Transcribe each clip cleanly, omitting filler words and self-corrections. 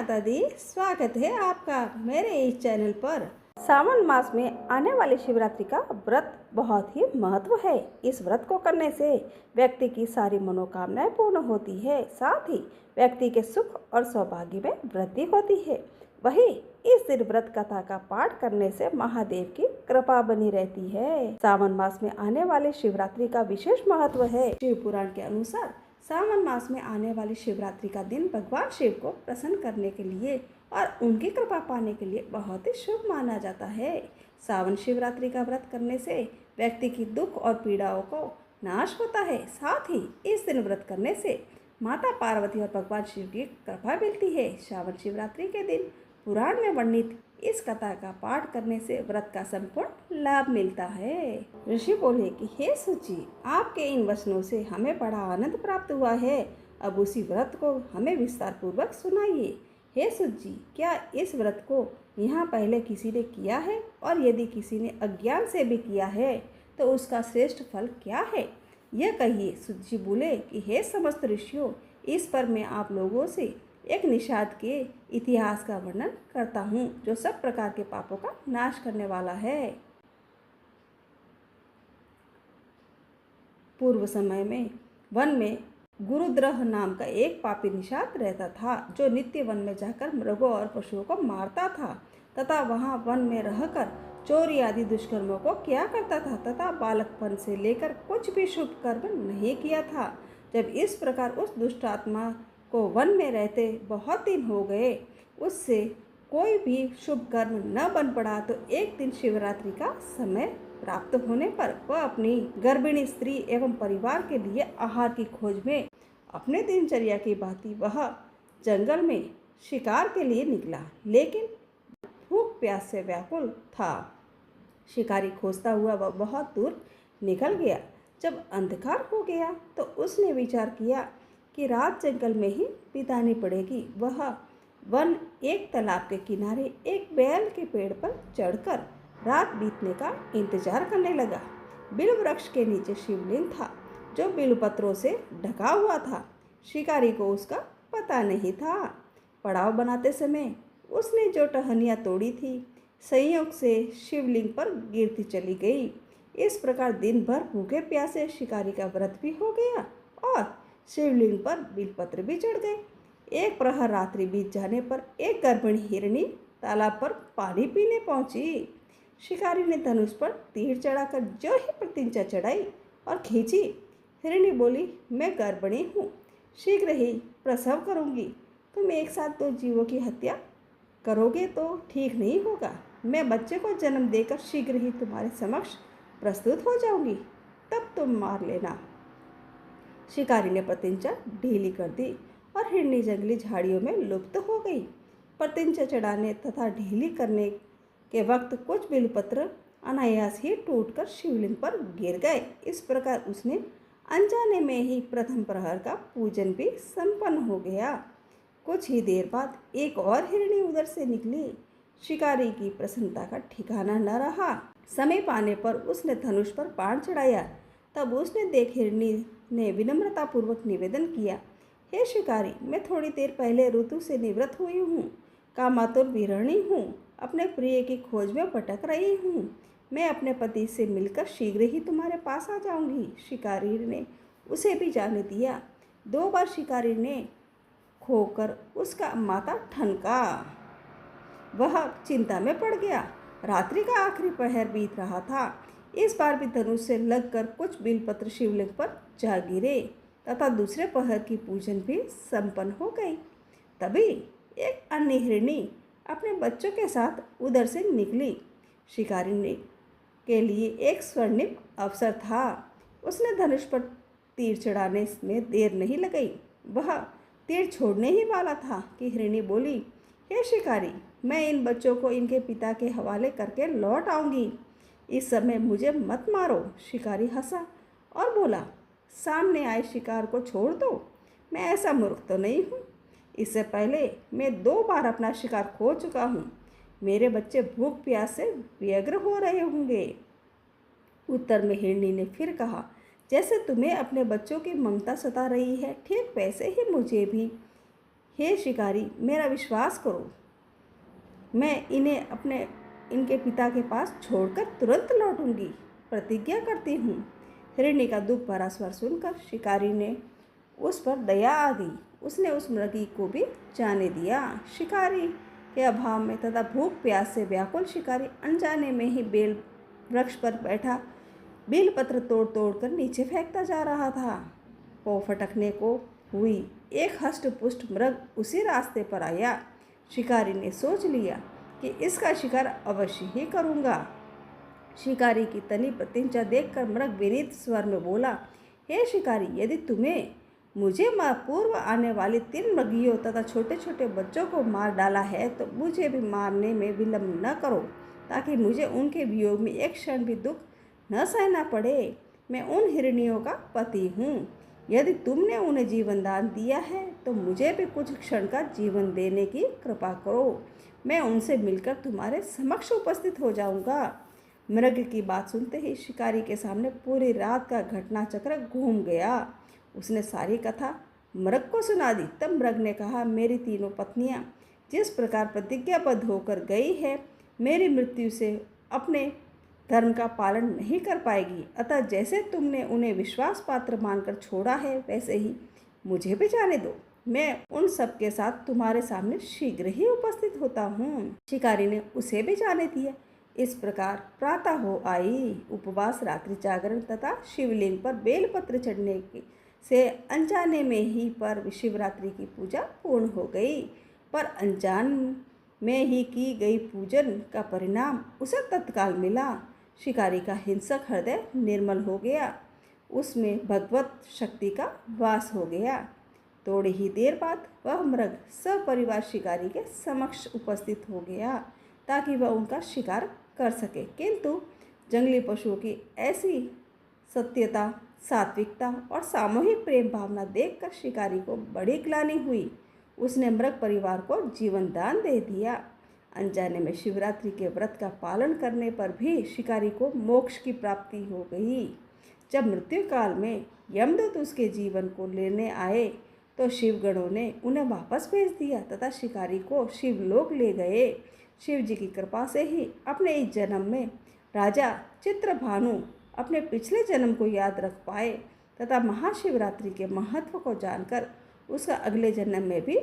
माता दी, स्वागत है आपका मेरे इस चैनल पर। सावन मास में आने वाली शिवरात्रि का व्रत बहुत ही महत्व है। इस व्रत को करने से व्यक्ति की सारी मनोकामनाएं पूर्ण होती है, साथ ही व्यक्ति के सुख और सौभाग्य में वृद्धि होती है। वहीं इस दिन व्रत कथा का पाठ करने से महादेव की कृपा बनी रहती है। सावन मास में आने वाली शिवरात्रि का विशेष महत्व है। शिव पुराण के अनुसार सावन मास में आने वाली शिवरात्रि का दिन भगवान शिव को प्रसन्न करने के लिए और उनकी कृपा पाने के लिए बहुत ही शुभ माना जाता है। सावन शिवरात्रि का व्रत करने से व्यक्ति की दुख और पीड़ाओं को नाश होता है। साथ ही इस दिन व्रत करने से माता पार्वती और भगवान शिव की कृपा मिलती है। सावन शिवरात्रि के दिन पुराण में वर्णित इस कथा का पाठ करने से व्रत का संपूर्ण लाभ मिलता है। ऋषि बोले कि हे सूची, आपके इन वचनों से हमें बड़ा आनंद प्राप्त हुआ है। अब उसी व्रत को हमें विस्तार पूर्वक सुनाइए। हे सूची, क्या इस व्रत को यहाँ पहले किसी ने किया है, और यदि किसी ने अज्ञान से भी किया है तो उसका श्रेष्ठ फल क्या है, यह कहिए। सूची बोले कि हे समस्त ऋषियों, इस पर मैं आप लोगों से एक निषाद के इतिहास का वर्णन करता हूँ, जो सब प्रकार के पापों का नाश करने वाला है। पूर्व समय में वन में गुरुद्रह नाम का एक पापी निषाद रहता था, जो नित्य वन में जाकर मृगों और पशुओं को मारता था तथा वहाँ वन में रहकर चोरी आदि दुष्कर्मों को किया करता था तथा बालकपन से लेकर कुछ भी शुभ कर्म नहीं किया था। जब इस प्रकार उस दुष्ट आत्मा को वन में रहते बहुत दिन हो गए, उससे कोई भी शुभ कर्म न बन पड़ा, तो एक दिन शिवरात्रि का समय प्राप्त होने पर वह अपनी गर्भिणी स्त्री एवं परिवार के लिए आहार की खोज में अपने दिनचर्या की भांति वह जंगल में शिकार के लिए निकला, लेकिन भूख प्यास से व्याकुल था। शिकारी खोजता हुआ वह बहुत दूर निकल गया। जब अंधकार हो गया तो उसने विचार किया कि रात जंगल में ही बितानी पड़ेगी। वह वन एक तालाब के किनारे एक बेल के पेड़ पर चढ़कर रात बीतने का इंतजार करने लगा। बिल वृक्ष के नीचे शिवलिंग था, जो बिलपत्रों से ढका हुआ था। शिकारी को उसका पता नहीं था। पड़ाव बनाते समय उसने जो टहनियाँ तोड़ी थी, संयोग से शिवलिंग पर गिरती चली गई। इस प्रकार दिन भर भूखे प्यासे शिकारी का व्रत भी हो गया और शिवलिंग पर बिलपत्र भी चढ़ गए। एक प्रहर रात्रि बीत जाने पर एक गर्भिणी हिरणी तालाब पर पानी पीने पहुंची। शिकारी ने धनुष पर तीर चढ़ाकर जो ही प्रतिज्ञा चढ़ाई और खींची। हिरणी बोली, मैं गर्भिणी हूँ, शीघ्र ही प्रसव करूँगी। तुम एक साथ दो जीवों की हत्या करोगे तो ठीक नहीं होगा। मैं बच्चे को जन्म देकर शीघ्र ही तुम्हारे समक्ष प्रस्तुत हो जाऊंगी, तब तुम मार लेना। शिकारी ने प्रतिज्ञा ढीली कर दी और हिरनी जंगली झाड़ियों में लुप्त हो गई। प्रतिज्ञा चढ़ाने तथा ढीली करने के वक्त कुछ बिलपत्र अनायास ही टूटकर शिवलिंग पर गिर गए। इस प्रकार उसने अनजाने में ही प्रथम प्रहर का पूजन भी संपन्न हो गया। कुछ ही देर बाद एक और हिरणी उधर से निकली। शिकारी की प्रसन्नता का ठिकाना न रहा। समय पाने पर उसने धनुष पर बाण चढ़ाया। तब उसने देख हिरणी ने विनम्रतापूर्वक निवेदन किया, हे शिकारी, मैं थोड़ी देर पहले ऋतु से निवृत्त हुई हूँ, कामातुर विरहिणी हूँ, अपने प्रिय की खोज में भटक रही हूँ। मैं अपने पति से मिलकर शीघ्र ही तुम्हारे पास आ जाऊँगी। शिकारी ने उसे भी जाने दिया। 2 बार शिकारी ने खोकर उसका माथा ठनका। वह चिंता में पड़ गया। रात्रि का आखिरी पहर बीत रहा था। इस बार भी धनुष से लगकर कुछ बिलपत्र शिवलिंग पर जा गिरे तथा दूसरे पहर की पूजन भी संपन्न हो गई। तभी एक अन्य हिरणी अपने बच्चों के साथ उधर से निकली। शिकारी ने के लिए एक स्वर्णिम अवसर था। उसने धनुष पर तीर चढ़ाने में देर नहीं लगाई। वह तीर छोड़ने ही वाला था कि हिरणी बोली, हे शिकारी, मैं इन बच्चों को इनके पिता के हवाले करके लौट आऊँगी। इस समय मुझे मत मारो। शिकारी हंसा और बोला, सामने आए शिकार को छोड़ दो। मैं ऐसा मूर्ख तो नहीं हूँ। इससे पहले मैं 2 बार अपना शिकार खो चुका हूँ। मेरे बच्चे भूख प्यास से व्यग्र हो रहे होंगे। उत्तर में हिरणी ने फिर कहा, जैसे तुम्हें अपने बच्चों की ममता सता रही है, ठीक वैसे ही मुझे भी हे शिकारी, मेरा विश्वास करो, मैं इन्हें इनके पिता के पास छोड़कर तुरंत लौटूंगी, प्रतिज्ञा करती हूँ। हिरणी का दुख भरा स्वर सुनकर शिकारी ने उस पर दया आ गई। उसने उस मृगी को भी जाने दिया। शिकारी के अभाव में तथा भूख प्यास से व्याकुल शिकारी अनजाने में ही बेल वृक्ष पर बैठा बेलपत्र तोड़ तोड़ कर नीचे फेंकता जा रहा था। पौ फटकने को हुई एक हष्ट पुष्ट मृग उसी रास्ते पर आया। शिकारी ने सोच लिया कि इसका शिकार अवश्य ही करूँगा। शिकारी की तनी प्रत्यंचा देखकर मृग विनीत स्वर में बोला, हे शिकारी, यदि तुम्हें मुझे पूर्व आने वाली 3 मृगियों तथा छोटे छोटे बच्चों को मार डाला है तो मुझे भी मारने में विलम्ब न करो, ताकि मुझे उनके वियोग में एक क्षण भी दुख न सहना पड़े। मैं उन हिरनियों का पति हूँ। यदि तुमने उन्हें जीवन दान दिया है तो मुझे भी कुछ क्षण का जीवन देने की कृपा करो। मैं उनसे मिलकर तुम्हारे समक्ष उपस्थित हो जाऊंगा। मृग की बात सुनते ही शिकारी के सामने पूरी रात का घटना चक्र घूम गया। उसने सारी कथा मृग को सुना दी। तब मृग ने कहा, मेरी तीनों पत्नियां जिस प्रकार प्रतिज्ञाबद्ध होकर गई है, मेरी मृत्यु से अपने धर्म का पालन नहीं कर पाएगी। अतः जैसे तुमने उन्हें विश्वास पात्र मानकर छोड़ा है, वैसे ही मुझे भी जाने दो। मैं उन सब के साथ तुम्हारे सामने शीघ्र ही उपस्थित होता हूँ। शिकारी ने उसे भी जाने दिया। इस प्रकार प्रातः हो आई। उपवास, रात्रि जागरण तथा शिवलिंग पर बेलपत्र चढ़ने की से अनजाने में ही पर शिवरात्रि की पूजा पूर्ण हो गई। पर अनजान में ही की गई पूजन का परिणाम उसे तत्काल मिला। शिकारी का हिंसक हृदय निर्मल हो गया। उसमें भगवत शक्ति का वास हो गया। थोड़ी ही देर बाद वह मृग सपरिवार शिकारी के समक्ष उपस्थित हो गया, ताकि वह उनका शिकार कर सके। किंतु जंगली पशुओं की ऐसी सत्यता, सात्विकता और सामूहिक प्रेम भावना देखकर शिकारी को बड़ी ग्लानि हुई। उसने मृग परिवार को जीवन दान दे दिया। अनजाने में शिवरात्रि के व्रत का पालन करने पर भी शिकारी को मोक्ष की प्राप्ति हो गई। जब मृत्यु काल में यमदूत उसके जीवन को लेने आए तो शिवगणों ने उन्हें वापस भेज दिया तथा शिकारी को शिवलोक ले गए। शिव जी की कृपा से ही अपने इस जन्म में राजा चित्रभानु अपने पिछले जन्म को याद रख पाए तथा महाशिवरात्रि के महत्व को जानकर उसका अगले जन्म में भी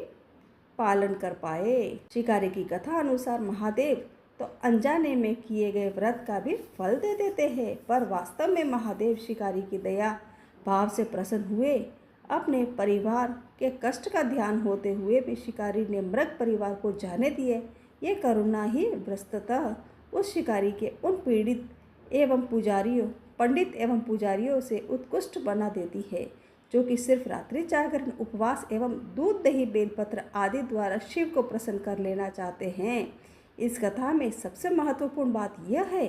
पालन कर पाए। शिकारी की कथा अनुसार महादेव तो अनजाने में किए गए व्रत का भी फल दे देते हैं, पर वास्तव में महादेव शिकारी की दया भाव से प्रसन्न हुए। अपने परिवार के कष्ट का ध्यान होते हुए भी शिकारी ने मृग परिवार को जाने दिए। ये करुणा ही वस्तुतः उस शिकारी के उन पंडित एवं पुजारियों से उत्कृष्ट बना देती है, जो कि सिर्फ रात्रि जागरण, उपवास एवं दूध दही बेलपत्र आदि द्वारा शिव को प्रसन्न कर लेना चाहते हैं। इस कथा में सबसे महत्वपूर्ण बात यह है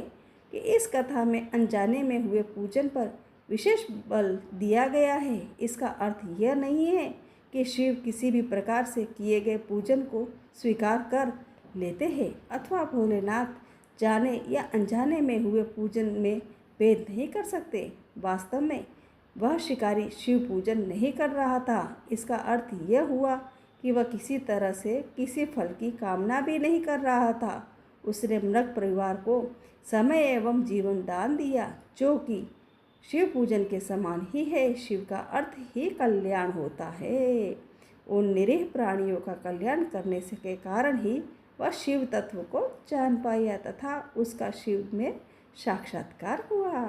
कि इस कथा में अनजाने में हुए पूजन पर विशेष बल दिया गया है। इसका अर्थ यह नहीं है कि शिव किसी भी प्रकार से किए गए पूजन को स्वीकार कर लेते हैं अथवा भोलेनाथ जाने या अनजाने में हुए पूजन में भेद नहीं कर सकते। वास्तव में वह शिकारी शिव पूजन नहीं कर रहा था। इसका अर्थ यह हुआ कि वह किसी तरह से किसी फल की कामना भी नहीं कर रहा था। उसने मृग परिवार को समय एवं जीवन दान दिया, जो कि शिव पूजन के समान ही है। शिव का अर्थ ही कल्याण होता है। उन निरीह प्राणियों का कल्याण करने से के कारण ही वह शिव तत्व को जान पाया तथा उसका शिव में साक्षात्कार हुआ।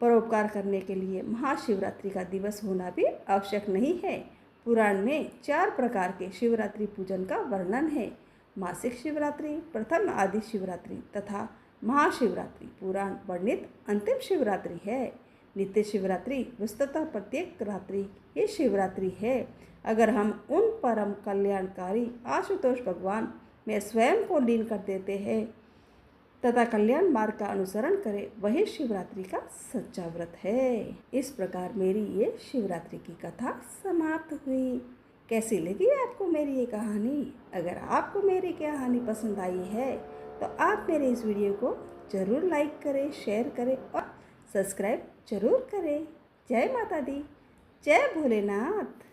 परोपकार करने के लिए महाशिवरात्रि का दिवस होना भी आवश्यक नहीं है। पुराण में 4 प्रकार के शिवरात्रि पूजन का वर्णन है। मासिक शिवरात्रि, प्रथम आदि शिवरात्रि तथा महाशिवरात्रि पुराण वर्णित अंतिम शिवरात्रि है। नित्य शिवरात्रि वस्तुतः प्रत्येक रात्रि ही शिवरात्रि है। अगर हम उन परम कल्याणकारी आशुतोष भगवान में स्वयं को लीन कर देते हैं तथा कल्याण मार्ग का अनुसरण करें, वही शिवरात्रि का सच्चा व्रत है। इस प्रकार मेरी ये शिवरात्रि की कथा समाप्त हुई। कैसी लगी आपको मेरी ये कहानी? अगर आपको मेरी कहानी पसंद आई है तो आप मेरे इस वीडियो को ज़रूर लाइक करें, शेयर करें और सब्सक्राइब जरूर करें। जय माता दी, जय भोलेनाथ।